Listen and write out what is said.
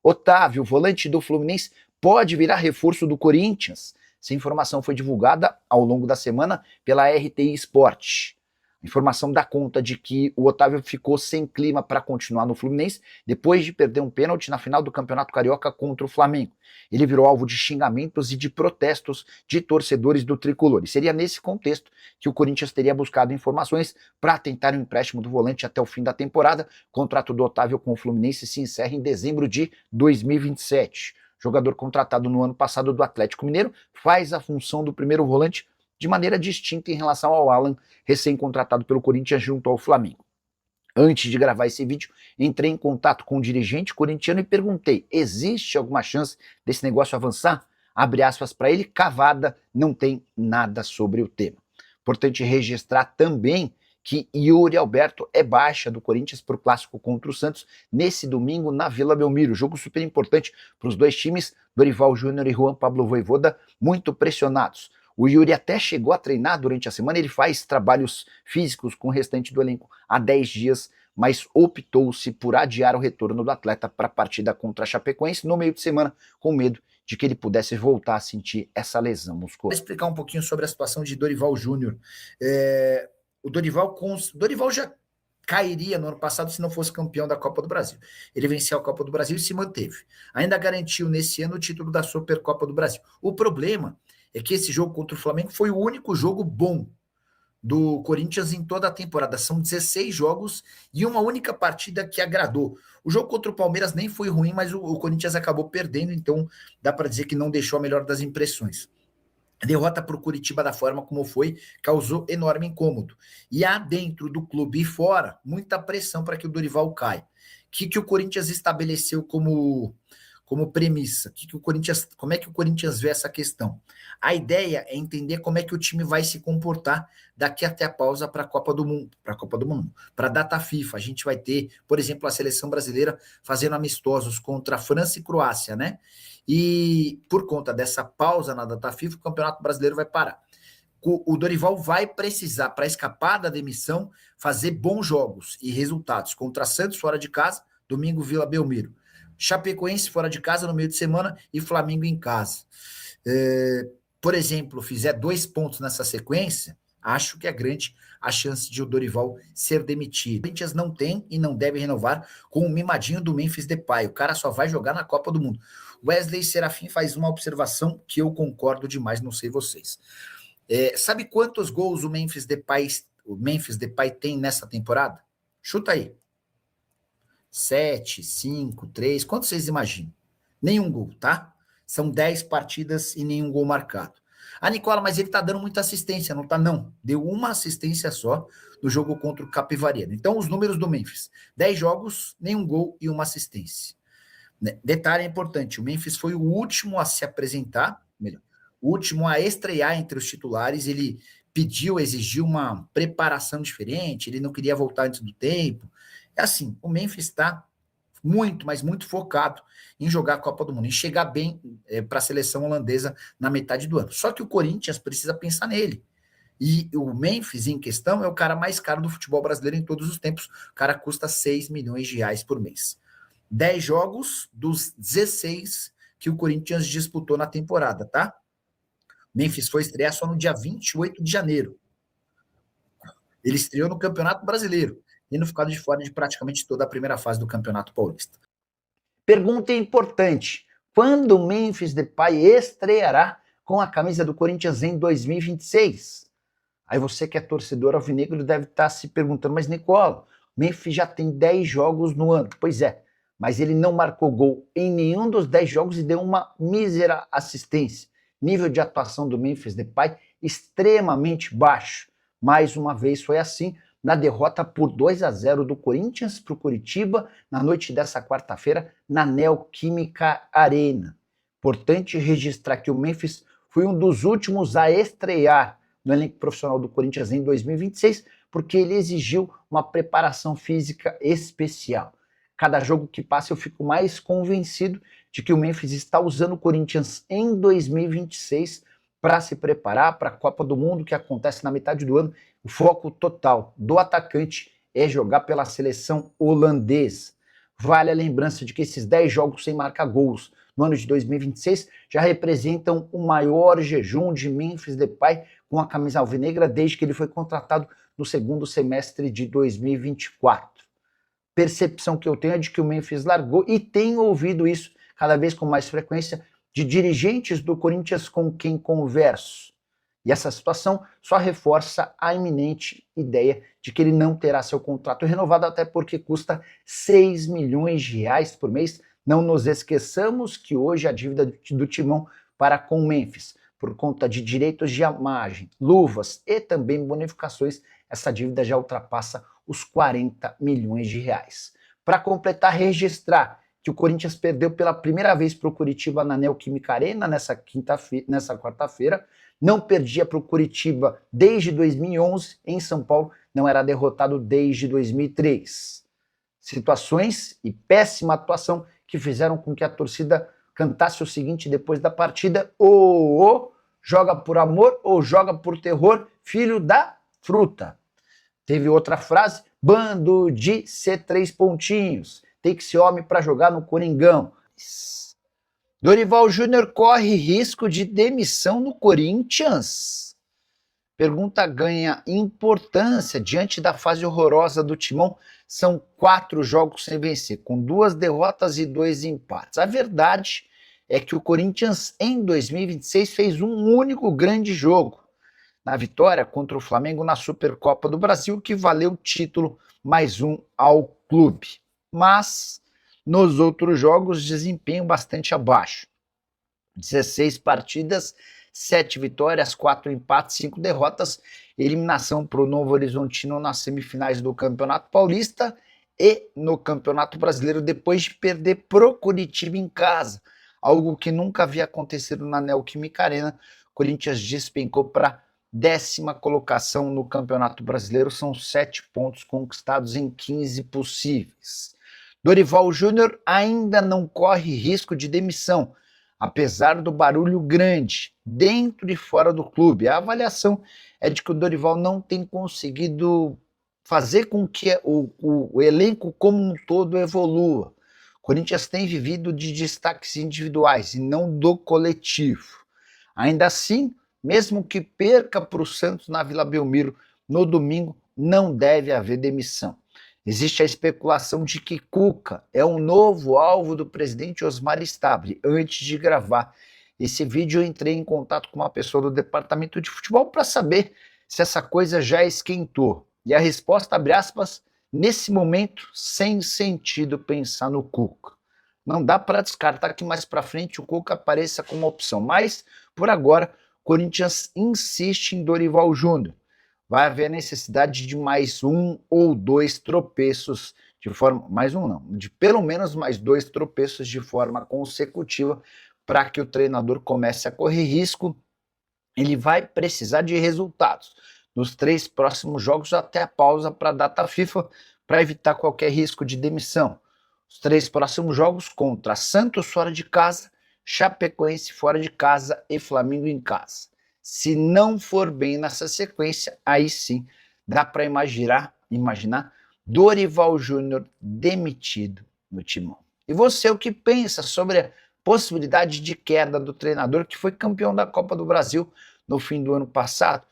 Otávio, volante do Fluminense, pode virar reforço do Corinthians. Essa informação foi divulgada ao longo da semana pela RTI Sport. A informação dá conta de que o Otávio ficou sem clima para continuar no Fluminense depois de perder um pênalti na final do Campeonato Carioca contra o Flamengo. Ele virou alvo de xingamentos e de protestos de torcedores do Tricolor. E seria nesse contexto que o Corinthians teria buscado informações para tentar um empréstimo do volante até o fim da temporada. O contrato do Otávio com o Fluminense se encerra em dezembro de 2027. Jogador contratado no ano passado do Atlético Mineiro, faz a função do primeiro volante de maneira distinta em relação ao Alan, recém-contratado pelo Corinthians junto ao Flamengo. Antes de gravar esse vídeo, entrei em contato com um dirigente corintiano e perguntei: existe alguma chance desse negócio avançar? Abre aspas para ele, cavada, não tem nada sobre o tema. Importante registrar também que Yuri Alberto é baixa do Corinthians para o clássico contra o Santos nesse domingo na Vila Belmiro. Jogo super importante para os dois times, Dorival Júnior e Juan Pablo Vojvoda, muito pressionados. O Yuri até chegou a treinar durante a semana, ele faz trabalhos físicos com o restante do elenco há 10 dias, mas optou-se por adiar o retorno do atleta para a partida contra a Chapecoense no meio de semana, com medo de que ele pudesse voltar a sentir essa lesão muscular. Vou explicar um pouquinho sobre a situação de Dorival Júnior. O Dorival já cairia no ano passado se não fosse campeão da Copa do Brasil. Ele venceu a Copa do Brasil e se manteve. Ainda garantiu nesse ano o título da Supercopa do Brasil. O problema é que esse jogo contra o Flamengo foi o único jogo bom do Corinthians em toda a temporada. São 16 jogos e uma única partida que agradou. O jogo contra o Palmeiras nem foi ruim, mas o Corinthians acabou perdendo, então dá para dizer que não deixou a melhor das impressões. A derrota para o Curitiba da forma como foi causou enorme incômodo. E há dentro do clube e fora muita pressão para que o Dorival caia. O que o Corinthians estabeleceu como premissa? Como é que o Corinthians vê essa questão? A ideia é entender como é que o time vai se comportar daqui até a pausa para a Copa do Mundo, para a data FIFA. A gente vai ter, por exemplo, a seleção brasileira fazendo amistosos contra França e Croácia, né? E por conta dessa pausa na data FIFA, o Campeonato Brasileiro vai parar. O Dorival vai precisar, para escapar da demissão, fazer bons jogos e resultados contra Santos fora de casa, domingo Vila Belmiro. Chapecoense fora de casa no meio de semana e Flamengo em casa. Por exemplo, fizer 2 pontos nessa sequência, acho que é grande a chance de o Dorival ser demitido. O Corinthians não tem e não deve renovar com o mimadinho do Memphis Depay. O cara só vai jogar na Copa do Mundo. Wesley Serafim faz uma observação que eu concordo demais, não sei vocês. Sabe quantos gols o Memphis Depay tem nessa temporada? Chuta aí. 7, 5, 3, quantos vocês imaginam? Nenhum gol, tá? São 10 partidas e nenhum gol marcado. Nicola, mas ele tá dando muita assistência, não tá? Não, deu uma assistência só no jogo contra o Capivarino. Então, os números do Memphis: 10 jogos, nenhum gol e uma assistência. Detalhe importante, o Memphis foi o último a se apresentar, o último a estrear entre os titulares. Ele exigiu uma preparação diferente, ele não queria voltar antes do tempo. É assim, o Memphis está muito, mas muito focado em jogar a Copa do Mundo, em chegar bem para a seleção holandesa na metade do ano. Só que o Corinthians precisa pensar nele. E o Memphis, em questão, é o cara mais caro do futebol brasileiro em todos os tempos. O cara custa 6 milhões de reais por mês. 10 jogos dos 16 que o Corinthians disputou na temporada, tá? Memphis foi estrear só no dia 28 de janeiro. Ele estreou no Campeonato Brasileiro, tendo ficado de fora de praticamente toda a primeira fase do Campeonato Paulista. Pergunta importante: quando o Memphis Depay estreará com a camisa do Corinthians em 2026? Aí você que é torcedor alvinegro deve estar se perguntando: mas Nicola, o Memphis já tem 10 jogos no ano. Pois é, mas ele não marcou gol em nenhum dos 10 jogos e deu uma mísera assistência. Nível de atuação do Memphis Depay extremamente baixo. Mais uma vez foi assim na derrota por 2-0 do Corinthians para o Curitiba na noite dessa quarta-feira na Neoquímica Arena. Importante registrar que o Memphis foi um dos últimos a estrear no elenco profissional do Corinthians em 2026, porque ele exigiu uma preparação física especial. Cada jogo que passa eu fico mais convencido de que o Memphis está usando o Corinthians em 2026 para se preparar para a Copa do Mundo, que acontece na metade do ano. O foco total do atacante é jogar pela seleção holandesa. Vale a lembrança de que esses 10 jogos sem marcar gols no ano de 2026 já representam o maior jejum de Memphis Depay com a camisa alvinegra desde que ele foi contratado no segundo semestre de 2024. Percepção que eu tenho é de que o Memphis largou, e tenho ouvido isso cada vez com mais frequência de dirigentes do Corinthians com quem converso. E essa situação só reforça a iminente ideia de que ele não terá seu contrato renovado, até porque custa 6 milhões de reais por mês. Não nos esqueçamos que hoje a dívida do Timão para com o Memphis, por conta de direitos de imagem, luvas e também bonificações, essa dívida já ultrapassa os 40 milhões de reais. Para completar, registrar que o Corinthians perdeu pela primeira vez para o Curitiba na Neoquímica Arena nessa quarta-feira. Não perdia para o Curitiba desde 2011, em São Paulo não era derrotado desde 2003. Situações e péssima atuação que fizeram com que a torcida cantasse o seguinte depois da partida: ou joga por amor ou joga por terror, filho da fruta. Teve outra frase: bando de C3 pontinhos, tem que ser homem para jogar no Coringão. Dorival Júnior corre risco de demissão no Corinthians? Pergunta ganha importância diante da fase horrorosa do Timão. São 4 jogos sem vencer, com 2 derrotas e 2 empates. A verdade é que o Corinthians em 2026 fez um único grande jogo, na vitória contra o Flamengo na Supercopa do Brasil, que valeu o título mais um ao clube. Mas nos outros jogos, desempenho bastante abaixo. 16 partidas, 7 vitórias, 4 empates, 5 derrotas, eliminação para o Novo Horizontino nas semifinais do Campeonato Paulista e no Campeonato Brasileiro, depois de perder pro Curitiba em casa, algo que nunca havia acontecido na Neoquímica Arena. O Corinthians despencou para 10ª colocação no Campeonato Brasileiro, são 7 pontos conquistados em 15 possíveis. Dorival Júnior ainda não corre risco de demissão, apesar do barulho grande, dentro e fora do clube. A avaliação é de que o Dorival não tem conseguido fazer com que o elenco como um todo evolua. O Corinthians tem vivido de destaques individuais e não do coletivo. Ainda assim, mesmo que perca para o Santos na Vila Belmiro no domingo, não deve haver demissão. Existe a especulação de que Cuca é um novo alvo do presidente Osmar Stabile. Antes de gravar esse vídeo, eu entrei em contato com uma pessoa do departamento de futebol para saber se essa coisa já esquentou. E a resposta, abre aspas, nesse momento, sem sentido pensar no Cuca. Não dá para descartar que mais para frente o Cuca apareça como opção, mas, por agora, o Corinthians insiste em Dorival Júnior. Vai haver necessidade de mais 1 ou 2 tropeços de forma... Mais um não, de pelo menos mais 2 tropeços de forma consecutiva para que o treinador comece a correr risco. Ele vai precisar de resultados nos 3 próximos jogos até a pausa para a data FIFA, para evitar qualquer risco de demissão. Os 3 próximos jogos contra Santos fora de casa, Chapecoense fora de casa e Flamengo em casa. Se não for bem nessa sequência, aí sim dá para imaginar Dorival Júnior demitido no Timão. E você, o que pensa sobre a possibilidade de queda do treinador que foi campeão da Copa do Brasil no fim do ano passado?